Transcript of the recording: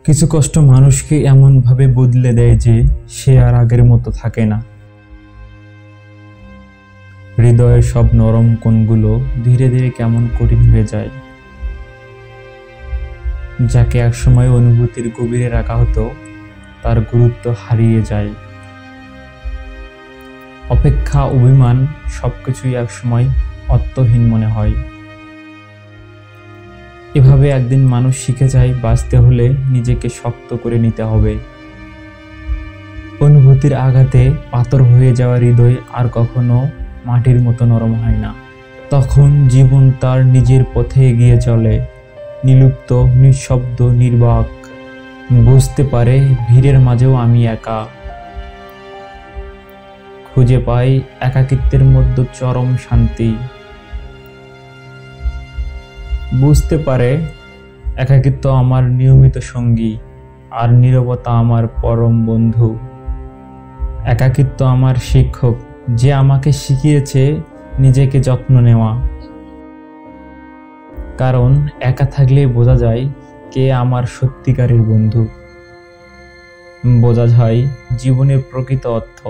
কিছু কষ্ট মানুষকে এমনভাবে বদলে দেয় যে সে আর আগের মতো থাকে না। হৃদয়ের সব নরম কোণগুলো ধীরে ধীরে কেমন কঠিন হয়ে যায়। যাকে একসময় অনুভূতির গভীরে রাখা হতো তার গুরুত্ব হারিয়ে যায়। অপেক্ষা, অভিমান সবকিছুই একসময় অর্থহীন মনে হয়। এভাবে একদিন মানুষ শিখে যায় বাঁচতে হলে নিজেকে শক্ত করে নিতে হবে। অনুভূতির আঘাতে পাথর হয়ে যাওয়া হৃদয় আর কখনো মাটির মতো নরম হয় না। তখন জীবন তার নিজের পথে এগিয়ে চলে, নিলুপ্ত, নিঃশব্দ, নির্বাক। বুঝতে পারে ভিড়ের মাঝেও আমি একা। খুঁজে পাই একাকিত্বের মধ্যে চরম শান্তি। বুঝতে পারে একাকিত্ব আমার নিয়মিত সঙ্গী, আর নীরবতা আমার পরম বন্ধু। একাকিত্ব আমার শিক্ষক, যে আমাকে শিখিয়েছে নিজেকে যত্ন নেওয়া। কারণ একা থাকলে বোঝা যায় কে আমার সত্যিকারের বন্ধু, বোঝা যায় জীবনের প্রকৃত অর্থ।